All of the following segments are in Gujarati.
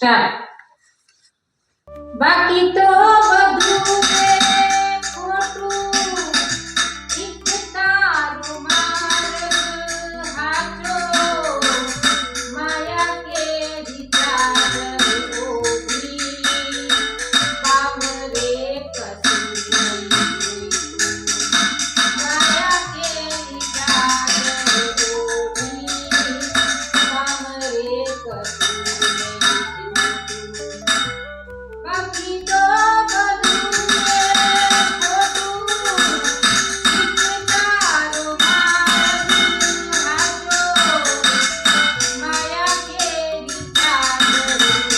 સ્ટાર્ટ. બાકી તો બધું ખોટું, એક તારો માર્ગ હાચો, માયા કેરી ચાર ઓઢી, કામ રે કશું નહીં. માયા કેરી ચાર ઓઢી, કામ રે કશું નહીં. બાકી તો બધું ખોટું, એક તારો માર્ગ હાચો, માયા કેરી ચાર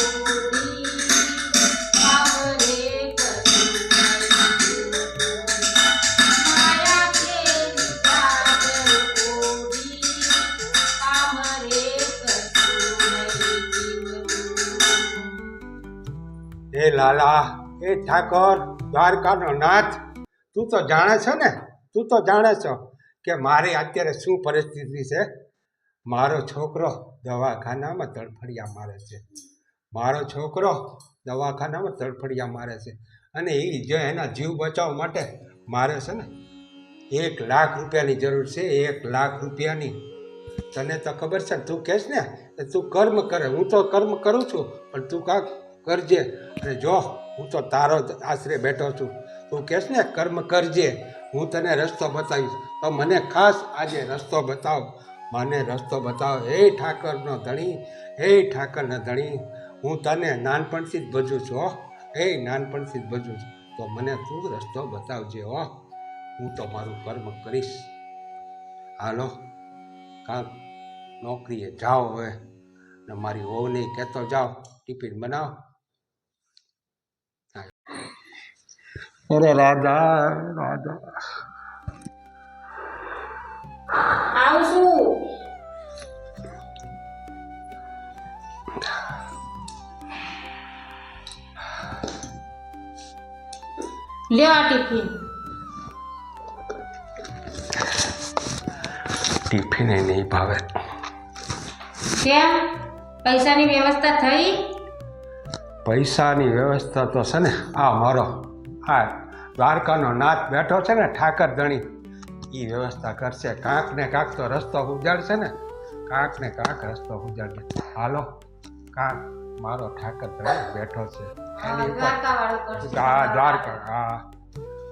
ઓઢી, કામ રે કશું નહીં. માયા કેરી ચાર ઓઢી, કામ રે કશું નહીં. એ લાલા, એ ઠાકોર, દ્વારકાનો નાથ, તું તો જાણે છો ને, તું તો જાણે છો કે મારી અત્યારે શું પરિસ્થિતિ છે. મારો છોકરો દવાખાનામાં તડફડિયા મારે છે. મારો છોકરો દવાખાનામાં તડફડિયા મારે છે. અને એ જો એના જીવ બચાવવા માટે મારે છે ને 1 લાખ રૂપિયાની જરૂર છે. 1 લાખ રૂપિયાની. તને તો ખબર છે ને, તું કહેશ ને કે તું કર્મ કરે. હું તો કર્મ કરું છું, પણ તું કાંક કરજે. અને જો હું તો તારો જ આશરે બેઠો છું. તું કહેશ ને કર્મ કરજે, હું તને રસ્તો બતાવીશ. તો મને ખાસ આજે રસ્તો બતાવ, મને રસ્તો બતાવ. હે ઠાકરનો ધણી, હે ઠાકરના ધણી, હું તને નાનપણથી જ ભજું છું. હો, હે નાનપણથી જ ભજું છું. તો મને તું રસ્તો બતાવજે. હો, હું તો મારું કર્મ કરીશ. હાલો, કાંક નોકરીએ જાઓ હવે, ને મારી વહુને કહેતો જાઓ ટિફિન બનાવો. અરે રાધા રાધા, આવું છું. લ્યો આ ટિફિન. ટિફિન એ નહીં ભાવે. કેમ? પૈસાની વ્યવસ્થા થઈ? પૈસાની વ્યવસ્થા તો છે ને આ મારો આ દ્વારકાનો નાથ બેઠો છે ને, ઠાકર ધણી, એ વ્યવસ્થા કરશે. કાંક ને કાંક તો રસ્તો ઉજાડશે ને, કાંક ને કાંક રસ્તો ઉજાડશે. હાલો, કાંક મારો ઠાકર ધણી બેઠો છે એની ઉપર. દ્વારકાવાળો કરશે. હા, દ્વારકા. હા,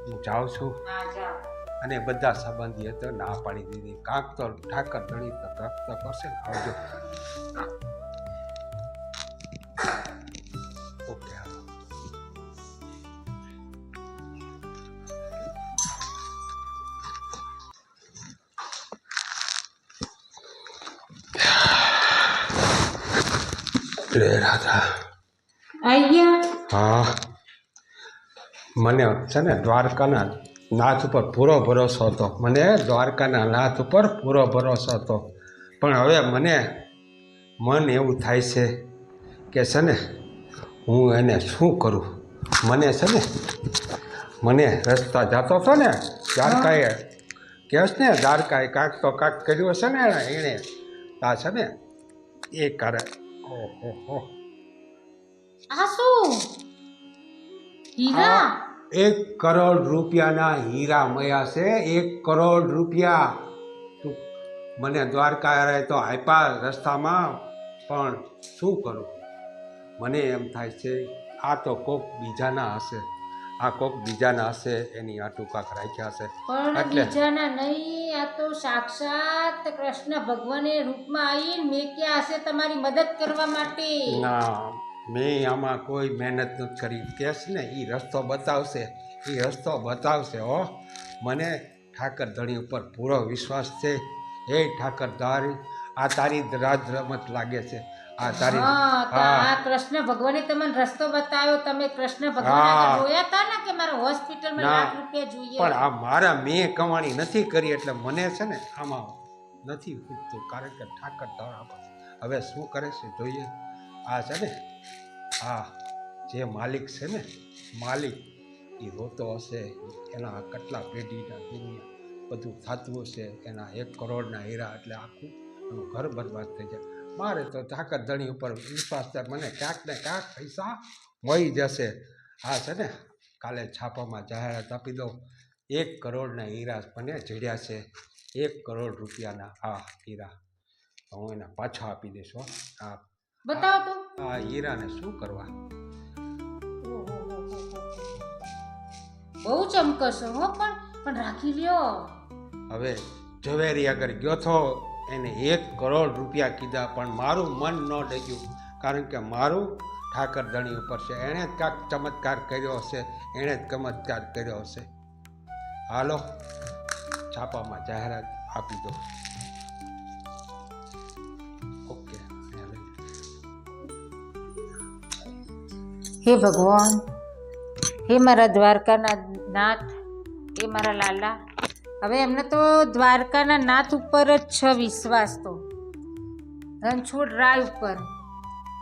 હું જાઉં છું. હા, જાઓ. અને બધા સંબંધીએ તો ના પાડી દીધી. કાંક તો ઠાકર ધણી તો કાંક તો કરશે ને. આવજો. ઓકે, હાલો. લે રાધા. આઈ ગયા? હા, મને છે ને દ્વારકાના નાથ ઉપર પૂરો ભરોસો હતો. મને દ્વારકાના નાથ ઉપર પૂરો ભરોસો હતો. પણ હવે મને મન એવું થાય છે કે છે ને હું એને શું કરું. મને છે ને મને રસ્તા જતો હતો ને દ્વારકાએ, કહેશ ને દ્વારકાએ કાંક તો કાંક કર્યું હશે ને એણે. આ છે ને એ કરે. ઓહો, આ શું? હીરા? 1 કરોડ રૂપિયાના હીરા મળ્યા છે. 1 કરોડ રૂપિયા. તું મને દ્વારકા તો આપ્યા રસ્તામાં, પણ શું કરું. મને એમ થાય છે આ તો કોક બીજાના હશે, આ કોક બીજાના હશે, એની આટું કાંક રાખ્યા હશે. પણ એટલે બીજાના નહીં, આ તો સાક્ષાત કૃષ્ણ ભગવાને રૂપમાં આવીને મેક્યા હશે તમારી મદદ કરવા માટે. ના, મેં આમાં કોઈ મહેનત નથી કરી. કહેશ ને એ રસ્તો બતાવશે, એ રસ્તો બતાવશે. હો, મને ઠાકર ધણી ઉપર પૂરો વિશ્વાસ છે. એ ઠાકર તારી આ તારી રાજ રમત લાગે છે. આ તારી. હા, તો હા, આ કૃષ્ણ ભગવાને તમને રસ્તો બતાવ્યો. તમે કૃષ્ણ ભગવાન આગળ રોયા હતા ને કે મારે હોસ્પિટલમાં ના, લાખ રૂપિયા જોઈએ. પણ આ મારા મેં કમાણી નથી કરી, એટલે મને છે ને આમાં નથી પૂછતું. કારણ કે ઠાકર તારા હવે શું કરે છે જોઈએ. આ છે ને આ જે માલિક છે ને, માલિક એ રોતો હશે. એના કેટલા પેઢીના દુનિયા બધું થતું હશે. એના 1 કરોડના હીરા એટલે આખું એનું ઘર બરબાદ થઈ જાય. મારે તો ઠાકર ધણી ઉપર વિશ્વાસ છે, મને ક્યાંક ને ક્યાંક પૈસા મળી જશે. હા છે ને, કાલે છાપામાં જાહેરાત આપી દઉં, 1 કરોડના હીરા મને જડ્યા છે, 1 કરોડ રૂપિયાના આ હીરા. હું એને પાછા આપી દઈશ. હો, આ બતાવો તો. આ હીરાને શું કરવા? બહુ ચમકશો હો, પણ રાખી લ્યો. હવે ઝવેરી આગળ ગયો થો, એને 1 કરોડ રૂપિયા કીધા, પણ મારું મન ન ડગ્યું, કારણ કે મારું ઠાકર ધણી ઉપર છે. એણે જ કાંઈક ચમત્કાર કર્યો હશે, એણે જ ચમત્કાર કર્યો હશે. હાલો, છાપામાં જાહેરાત આપી દો. ઓકે. હે ભગવાન, હે મારા દ્વારકાના નાથ, હે મારા લાલા, હવે એમને તો દ્વારકાના નાથ ઉપર જ છે વિશ્વાસ, તો રણછોડ રાય ઉપર.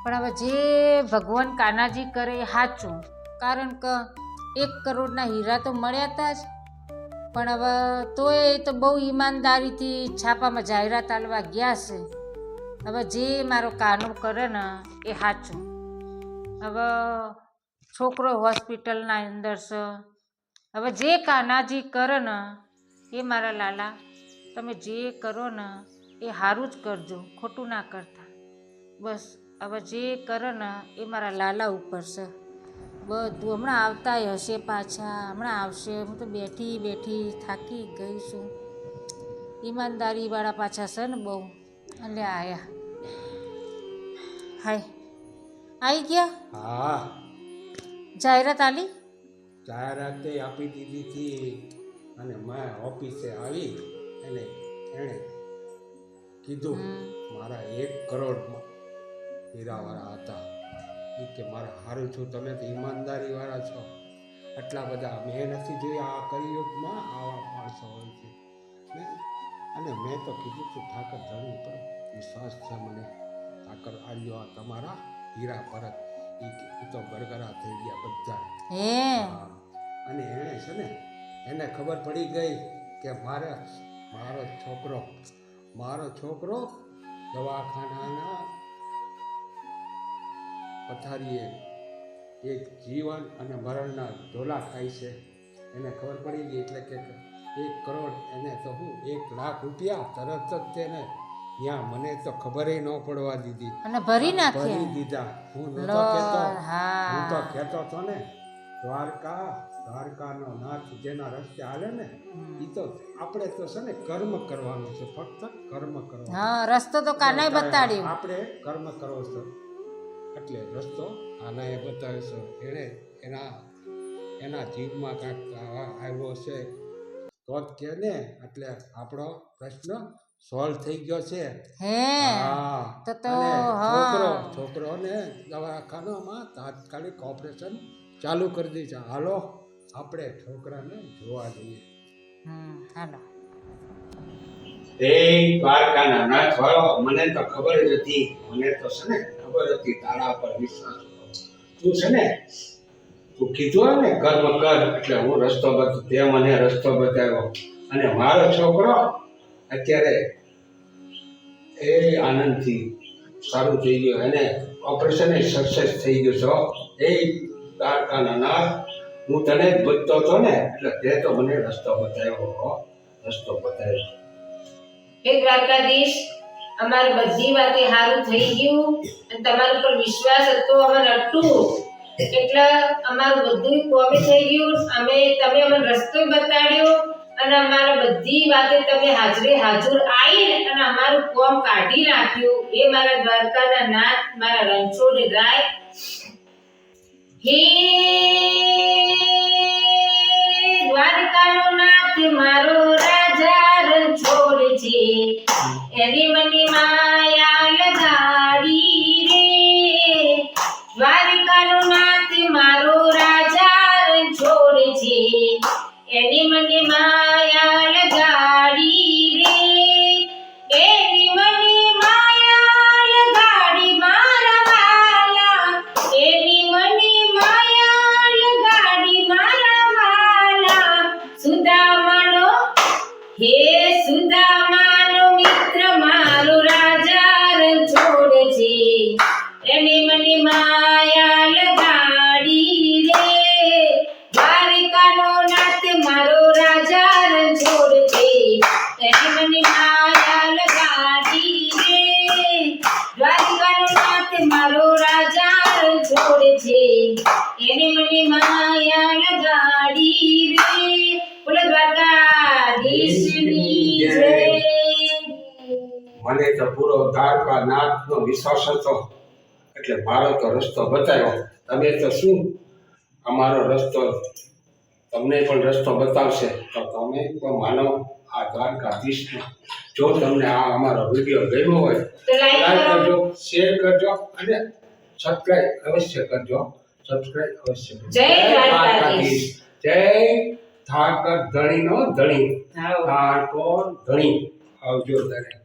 પણ હવે જે ભગવાન કાનાજી કરે એ સાચું, કારણ કે 1 કરોડના હીરા તો મળ્યા હતા જ, પણ હવે તોય એ તો બહુ ઈમાનદારીથી છાપામાં જાહેરાત આલવા ગયા છે. હવે જે મારો કાનો કરે ને એ સાચું. હવે છોકરો હોસ્પિટલના અંદર છે. હવે જે કાનાજી કરે ને એ મારા લાલા, તમે જે કરો ને એ સારું જ કરજો, ખોટું ના કરતા. બસ હવે જે કરે ને એ મારા લાલા ઉપર છે બધું. હમણાં આવતાય હશે પાછા, હમણાં આવશે. હું તો બેઠી બેઠી થાકી ગઈ છું. ઈમાનદારીવાળા પાછા છે ને બહુ. એટલે આયા, હાય આવી ગયા. હા, જાહેરાત આલી, જાહેરાત આપી દીધી હતી, અને મેં ઓફિસે આવી અને એણે કીધું મારા 1 કરોડ હીરાવાળા હતા. એ કે મારા સારું છું, તમે તો ઈમાનદારીવાળા છો. આટલા બધા મેં નથી જોયા આ કલિયુગમાં, આવા માણસો હોય છે. અને મેં તો કીધું છું ઠાકર ધણી ઉપર વિશ્વાસ છે મને, ઠાકર આલ્યો આ તમારા હીરા પરત. એ તો ગરગરા થઈ ગયા બધા. અને એણે છે ને, એને ખબર પડી ગઈ કે મારો છોકરો દવાખાનાના પથારીએ એક જીવન અને મરણના ઢોલા ખાય છે. એને ખબર પડી ગઈ, એટલે કે 1 કરોડ એને તો હું 1 લાખ રૂપિયા તરત જ તેને ત્યાં મને તો ખબર ન પડવા દીધી અને ભરી દીધા. હું તો કહેતો હતો ને, દ્વારકાનો નાથ જેના રસ્તે હાલે ને, એ તો આપણે તો છે ને કર્મ કરવાનું છે, ફક્ત કર્મ કરવાનો. હા, રસ્તો તો કાનાએ બતાડ્યો. આપણે કર્મ કરવો છે, એટલે રસ્તો કાનાએ બતાવ્યો છે. એણે એના જીવમાં કાંઈક આવ્યો છે તો જ કે ને, એટલે આપણો પ્રશ્ન સોલ્વ થઈ ગયો છે. હા, છોકરોને દવાખાનામાં તાત્કાલિક ઓપરેશન ચાલુ કરી દે છે. હાલો, આપણે છોકરાને જોવા જઈએ. હાલો. દ્વારકાના નાથ વાળો, મને તો ખબર જ હતી, મને તો છે ને ખબર હતી તારા પર વિશ્વાસ. તું છે ને, તું કીધું ને કર્મ કર, એટલે હું રસ્તો તે મને રસ્તો બતાવ્યો. અને મારો છોકરો અત્યારે એ આનંદથી સારું થઈ ગયું, એને ઓપરેશન સક્સેસ થઈ ગયું છે. એ દ્વારકાના નાથ, હું તને જ ભજતો હતો ને, એટલે તે તો મને રસ્તો બતાવ્યો. હે દ્વારકાધીશ, અમારી બધી વાતે સારું થઈ ગયું, અને તમારા ઉપર વિશ્વાસ હતો અમને અટૂટ, એટલે અમારું બધું કોમે થઈ ગયું. તમે અમને રસ્તો બતાડ્યો, અને અમારા બધી વાતે તમે હાજર આવી અને અમારું કોમ કાઢી નાખ્યું. એ મારા દ્વારકાના નાથ, મારા રણછોડ રાય. હે દ્વારકાનો નાથ મારો રાજા રણછોડ છે, એની મને માયા લગાડી રે. દ્વારકાનો નાથ મારો રાજા રણછોડ છે, એની મને માયા લગાડી રે. એની મને માયા લગાડી મારા વાલા, એની મને માયા લગાડી મારા વાલા. સુદામાનો, હે સુદામાનો મિત્ર મારો રાજા રણછોડ માયા લગાડી રે દ્વારિકાનો નાથ મારો રાજા રણછોડ છે એને મને માયા લગાડી રે દ્વારિકાનો નાથ મારો રાજા રણછોડ છે એને મને માયા લગાડી રે બોલો દ્વારકાધીશની જય મને તો પૂરો દ્વારકાનાથનો વિશ્વાસ હતો એટલે મારો તો રસ્તો બતાવ્યો. તમે તો શું અમારો રસ્તો તમને પણ રસ્તો બતાવશે તો તમે પણ માનો આ દ્વારકાધીશનો. જો તમને આ અમારો વિડીયો ગમ્યો હોય તો લાઈક લાઈક કરો કરજો, શેર કરજો અને સબસ્ક્રાઇબ અવશ્ય કરજો. સબસ્ક્રાઇબ અવશ્ય કરજો. જય દ્વારકાધીશ. જય ઠાકર ધણીનો ધણી આવો. ઠાકોર ધણી. આવજો દરેક.